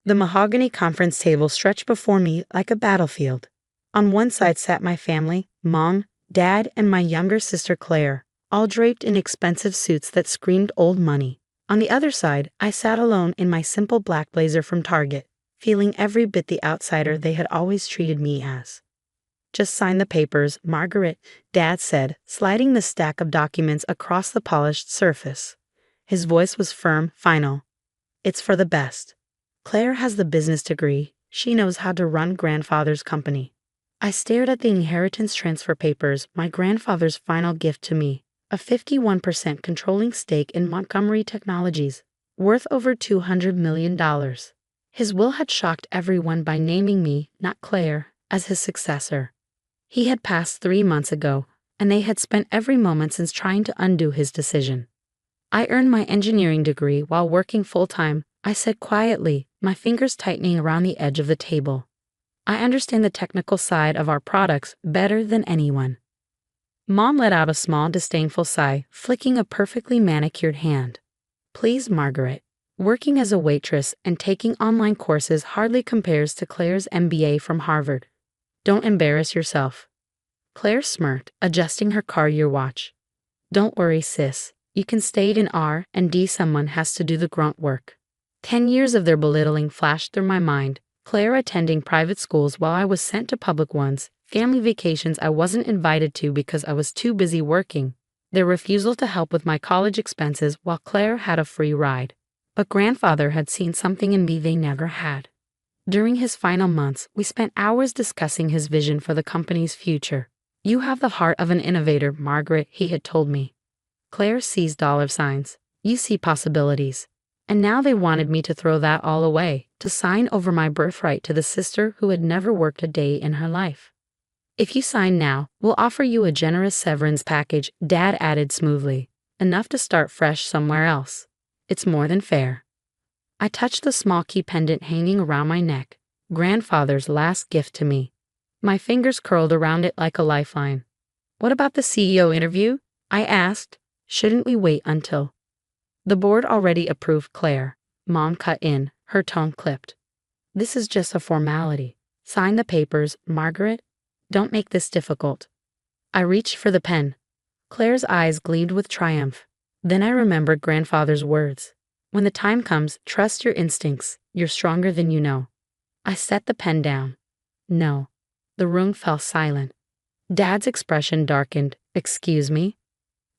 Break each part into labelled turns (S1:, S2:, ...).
S1: The mahogany conference table stretched before me like a battlefield. On one side sat my family, Mom, Dad, and my younger sister Claire, all draped in expensive suits that screamed old money. On the other side, I sat alone in my simple black blazer from Target, feeling every bit the outsider they had always treated me as. "Just sign the papers, Margaret," Dad said, sliding the stack of documents across the polished surface. His voice was firm, final. "It's for the best. Claire has the business degree. She knows how to run grandfather's company." I stared at the inheritance transfer papers, my grandfather's final gift to me, a 51% controlling stake in Montgomery Technologies, worth over $200 million. His will had shocked everyone by naming me, not Claire, as his successor. He had passed 3 months ago, and they had spent every moment since trying to undo his decision. "I earned my engineering degree while working full-time," I said quietly, my fingers tightening around the edge of the table. "I understand the technical side of our products better than anyone." Mom let out a small, disdainful sigh, flicking a perfectly manicured hand. "Please, Margaret. Working as a waitress and taking online courses hardly compares to Claire's MBA from Harvard. Don't embarrass yourself." Claire smirked, adjusting her car-year watch. "Don't worry, sis. You can stay in R&D. Someone has to do the grunt work." 10 years of their belittling flashed through my mind. Claire attending private schools while I was sent to public ones, family vacations I wasn't invited to because I was too busy working, their refusal to help with my college expenses while Claire had a free ride. But grandfather had seen something in me they never had. During his final months, we spent hours discussing his vision for the company's future. "You have the heart of an innovator, Margaret," he had told me. "Claire sees dollar signs. You see possibilities." And now they wanted me to throw that all away, to sign over my birthright to the sister who had never worked a day in her life. "If you sign now, we'll offer you a generous severance package," Dad added smoothly. "Enough to start fresh somewhere else. It's more than fair." I touched the small key pendant hanging around my neck, grandfather's last gift to me. My fingers curled around it like a lifeline. "What about the CEO interview?" I asked. "Shouldn't we wait until—" "The board already approved Claire," Mom cut in, her tone clipped. "This is just a formality. Sign the papers, Margaret. Don't make this difficult." I reached for the pen. Claire's eyes gleamed with triumph. Then I remembered grandfather's words. "When the time comes, trust your instincts. You're stronger than you know." I set the pen down. "No." The room fell silent. Dad's expression darkened. "Excuse me?"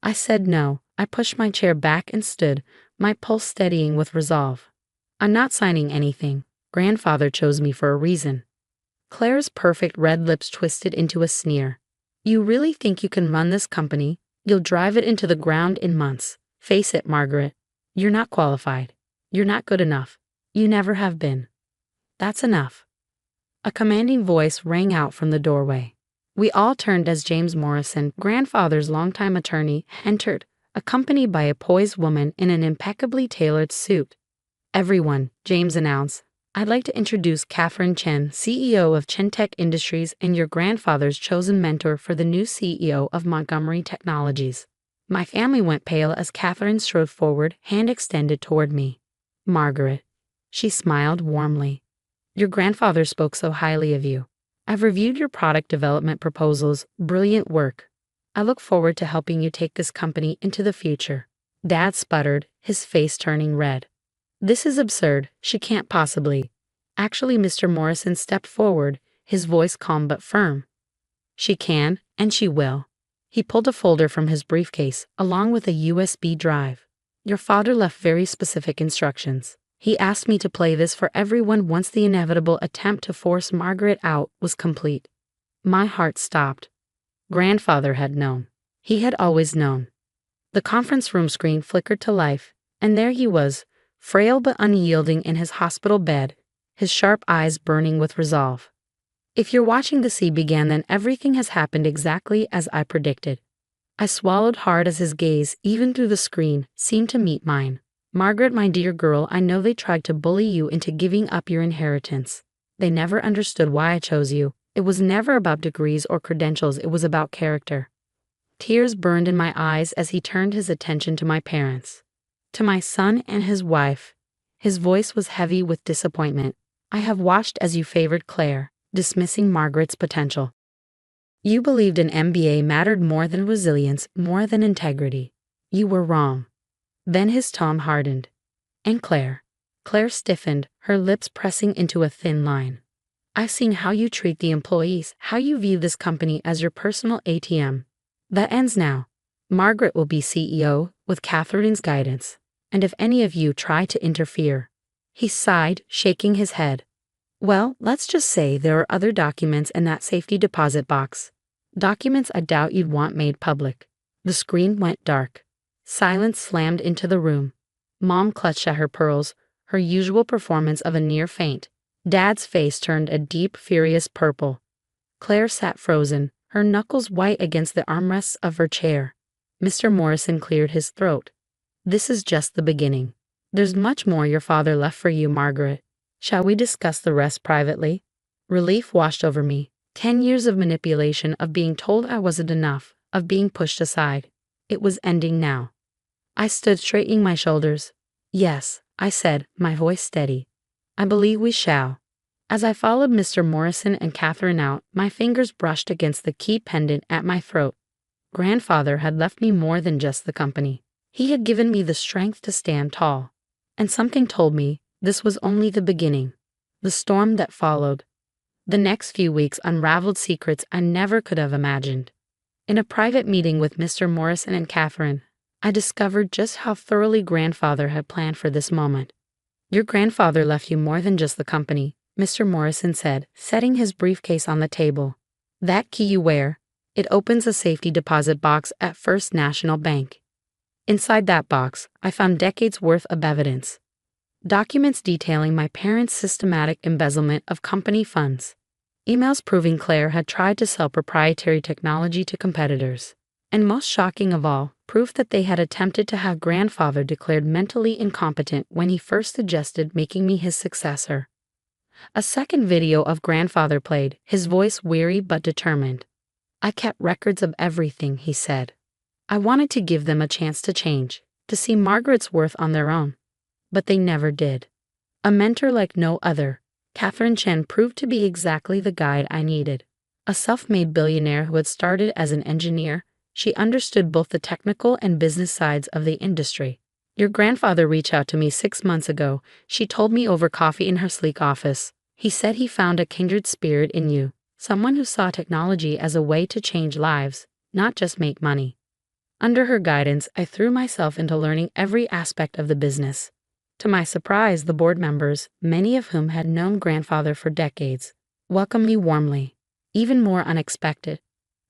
S1: I said no. I pushed my chair back and stood, my pulse steadying with resolve. "I'm not signing anything. Grandfather chose me for a reason." Claire's perfect red lips twisted into a sneer. "You really think you can run this company? You'll drive it into the ground in months. Face it, Margaret. You're not qualified. You're not good enough. You never have been." "That's enough." A commanding voice rang out from the doorway. We all turned as James Morrison, grandfather's longtime attorney, entered, accompanied by a poised woman in an impeccably tailored suit. "Everyone," James announced, "I'd like to introduce Catherine Chen, CEO of Chen Tech Industries and your grandfather's chosen mentor for the new CEO of Montgomery Technologies." My family went pale as Catherine strode forward, hand extended toward me. "Margaret." She smiled warmly. "Your grandfather spoke so highly of you. I've reviewed your product development proposals. Brilliant work. I look forward to helping you take this company into the future." Dad sputtered, his face turning red. "This is absurd. She can't possibly." Actually, Mr. Morrison stepped forward, his voice calm but firm. "She can, and she will." He pulled a folder from his briefcase, along with a USB drive. "Your father left very specific instructions. He asked me to play this for everyone once the inevitable attempt to force Margaret out was complete." My heart stopped. Grandfather had known. He had always known. The conference room screen flickered to life, and there he was, frail but unyielding in his hospital bed, his sharp eyes burning with resolve. "If you're watching the sea began, then everything has happened exactly as I predicted." I swallowed hard as his gaze, even through the screen, seemed to meet mine. "Margaret, my dear girl, I know they tried to bully you into giving up your inheritance. They never understood why I chose you. It was never about degrees or credentials, it was about character." Tears burned in my eyes as he turned his attention to my parents. To my son and his wife. His voice was heavy with disappointment. I have watched as you favored Claire, dismissing Margaret's potential. You believed an MBA mattered more than resilience, more than integrity. You were wrong. Then his tone hardened. And Claire. Claire stiffened, her lips pressing into a thin line. I've seen how you treat the employees, how you view this company as your personal ATM. That ends now. Margaret will be CEO, with Catherine's guidance. And if any of you try to interfere. He sighed, shaking his head. Well, let's just say there are other documents in that safety deposit box. Documents I doubt you'd want made public. The screen went dark. Silence slammed into the room. Mom clutched at her pearls, her usual performance of a near faint. Dad's face turned a deep, furious purple. Claire sat frozen, her knuckles white against the armrests of her chair. Mr. Morrison cleared his throat. This is just the beginning. There's much more your father left for you, Margaret. Shall we discuss the rest privately? Relief washed over me. 10 years of manipulation, of being told I wasn't enough, of being pushed aside. It was ending now. I stood straightening my shoulders. Yes, I said, my voice steady. I believe we shall. As I followed Mr. Morrison and Catherine out, my fingers brushed against the key pendant at my throat. Grandfather had left me more than just the company. He had given me the strength to stand tall. And something told me this was only the beginning. The storm that followed. The next few weeks unraveled secrets I never could have imagined. In a private meeting with Mr. Morrison and Catherine, I discovered just how thoroughly Grandfather had planned for this moment. Your grandfather left you more than just the company, Mr. Morrison said, setting his briefcase on the table. That key you wear, it opens a safety deposit box at First National Bank. Inside that box, I found decades worth of evidence. Documents detailing my parents' systematic embezzlement of company funds. Emails proving Claire had tried to sell proprietary technology to competitors. And most shocking of all, proof that they had attempted to have Grandfather declared mentally incompetent when he first suggested making me his successor. A second video of Grandfather played, his voice weary but determined. I kept records of everything, he said. I wanted to give them a chance to change, to see Margaret's worth on their own. But they never did. A mentor like no other, Catherine Chen proved to be exactly the guide I needed. A self-made billionaire who had started as an engineer, she understood both the technical and business sides of the industry. Your grandfather reached out to me 6 months ago, she told me over coffee in her sleek office. He said he found a kindred spirit in you, someone who saw technology as a way to change lives, not just make money. Under her guidance, I threw myself into learning every aspect of the business. To my surprise, the board members, many of whom had known Grandfather for decades, welcomed me warmly. Even more unexpected,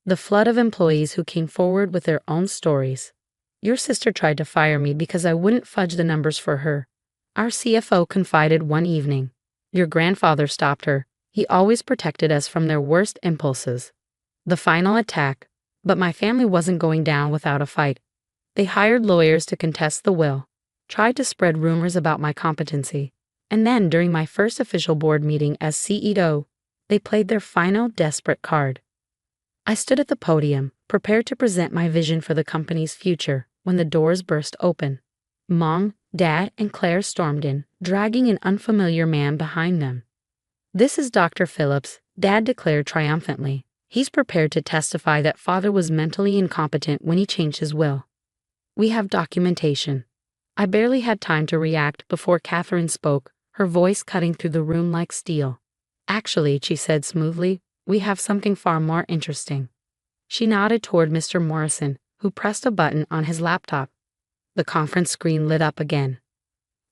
S1: the flood of employees who came forward with their own stories. Your sister tried to fire me because I wouldn't fudge the numbers for her. Our CFO confided one evening. Your grandfather stopped her. He always protected us from their worst impulses. The final attack. But my family wasn't going down without a fight. They hired lawyers to contest the will, tried to spread rumors about my competency, and then during my first official board meeting as CEO, they played their final desperate card. I stood at the podium, prepared to present my vision for the company's future, when the doors burst open. Mom, Dad, and Claire stormed in, dragging an unfamiliar man behind them. This is Dr. Phillips, Dad declared triumphantly. He's prepared to testify that Father was mentally incompetent when he changed his will. We have documentation. I barely had time to react before Catherine spoke, her voice cutting through the room like steel. Actually, she said smoothly, we have something far more interesting. She nodded toward Mr. Morrison, who pressed a button on his laptop. The conference screen lit up again.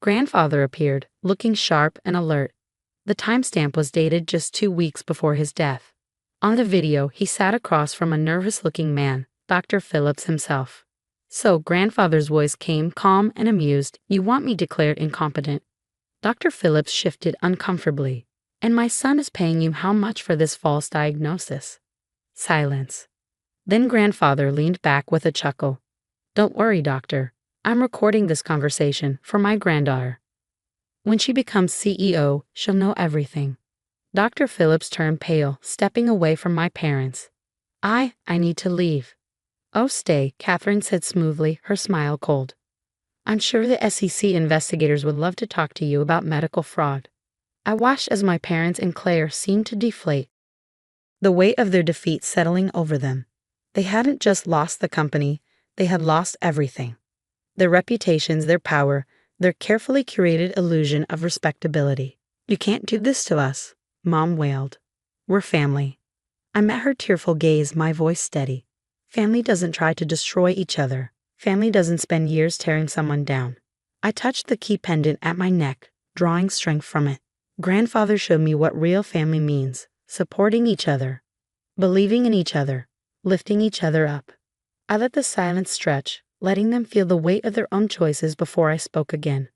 S1: Grandfather appeared, looking sharp and alert. The timestamp was dated just 2 weeks before his death. On the video, he sat across from a nervous-looking man, Dr. Phillips himself. So Grandfather's voice came calm and amused. You want me declared incompetent? Dr. Phillips shifted uncomfortably. And my son is paying you how much for this false diagnosis? Silence. Then Grandfather leaned back with a chuckle. Don't worry, doctor. I'm recording this conversation for my granddaughter. When she becomes CEO, she'll know everything. Dr. Phillips turned pale, stepping away from my parents. I need to leave. Oh, stay, Catherine said smoothly, her smile cold. I'm sure the SEC investigators would love to talk to you about medical fraud. I watched as my parents and Claire seemed to deflate, the weight of their defeat settling over them. They hadn't just lost the company, they had lost everything. Their reputations, their power, their carefully curated illusion of respectability. You can't do this to us, Mom wailed. We're family. I met her tearful gaze, my voice steady. Family doesn't try to destroy each other. Family doesn't spend years tearing someone down. I touched the key pendant at my neck, drawing strength from it. Grandfather showed me what real family means, supporting each other, believing in each other, lifting each other up. I let the silence stretch, letting them feel the weight of their own choices before I spoke again.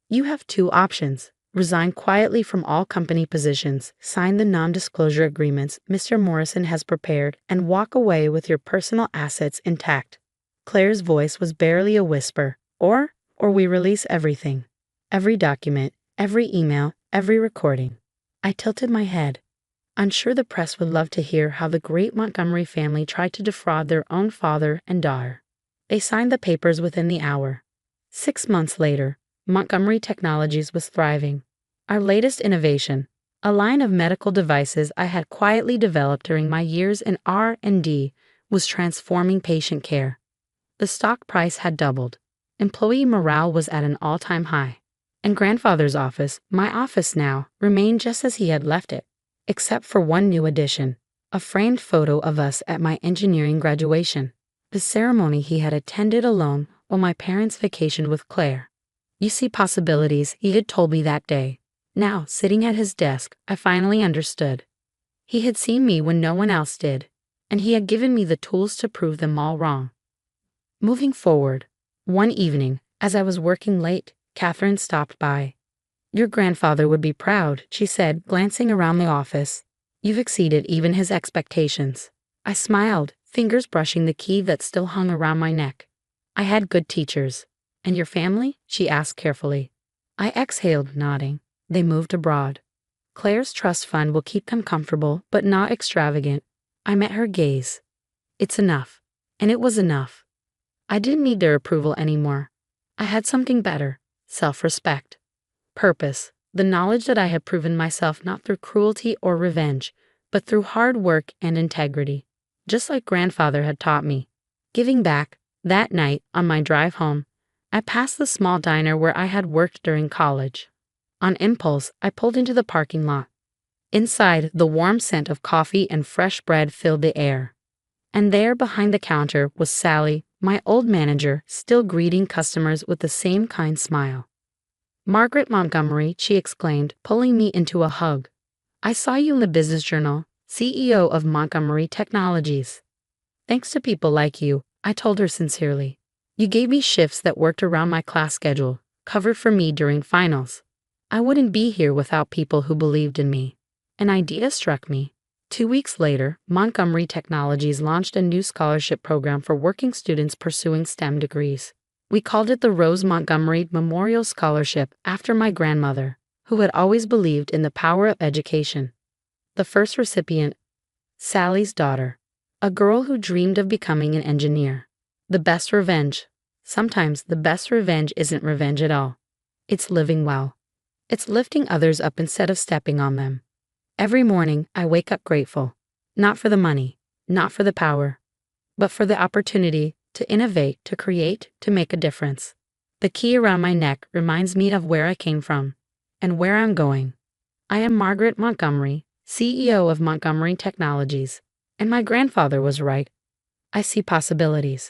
S1: You have two options. Resign quietly from all company positions, sign the non-disclosure agreements Mr. Morrison has prepared, and walk away with your personal assets intact. Claire's voice was barely a whisper. Or we release everything. Every document, every email, every recording. I tilted my head. I'm sure the press would love to hear how the great Montgomery family tried to defraud their own father and daughter. They signed the papers within the hour. 6 months later, Montgomery Technologies was thriving. Our latest innovation, a line of medical devices I had quietly developed during my years in R&D, was transforming patient care. The stock price had doubled. Employee morale was at an all-time high. And grandfather's office, my office now, remained just as he had left it, except for one new addition, a framed photo of us at my engineering graduation, the ceremony he had attended alone while my parents vacationed with Claire. You see possibilities, he had told me that day. Now, sitting at his desk, I finally understood. He had seen me when no one else did, and he had given me the tools to prove them all wrong. Moving forward, one evening, as I was working late, Catherine stopped by. Your grandfather would be proud, she said, glancing around the office. You've exceeded even his expectations. I smiled, fingers brushing the key that still hung around my neck. I had good teachers. And your family? She asked carefully. I exhaled, nodding. They moved abroad. Claire's trust fund will keep them comfortable, but not extravagant. I met her gaze. It's enough. And it was enough. I didn't need their approval anymore. I had something better. Self-respect. Purpose. The knowledge that I had proven myself not through cruelty or revenge, but through hard work and integrity. Just like grandfather had taught me. Giving back. That night, on my drive home, I passed the small diner where I had worked during college. On impulse, I pulled into the parking lot. Inside, the warm scent of coffee and fresh bread filled the air. And there, behind the counter, was Sally, my old manager, still greeting customers with the same kind smile. Margaret Montgomery, she exclaimed, pulling me into a hug. I saw you in the Business Journal, CEO of Montgomery Technologies. Thanks to people like you, I told her sincerely. You gave me shifts that worked around my class schedule, covered for me during finals. I wouldn't be here without people who believed in me. An idea struck me. 2 weeks later, Montgomery Technologies launched a new scholarship program for working students pursuing STEM degrees. We called it the Rose Montgomery Memorial Scholarship after my grandmother, who had always believed in the power of education. The first recipient, Sally's daughter, a girl who dreamed of becoming an engineer. The best revenge. Sometimes the best revenge isn't revenge at all. It's living well. It's lifting others up instead of stepping on them. Every morning, I wake up grateful. Not for the money, not for the power, but for the opportunity to innovate, to create, to make a difference. The key around my neck reminds me of where I came from and where I'm going. I am Margaret Montgomery, CEO of Montgomery Technologies, and my grandfather was right. I see possibilities.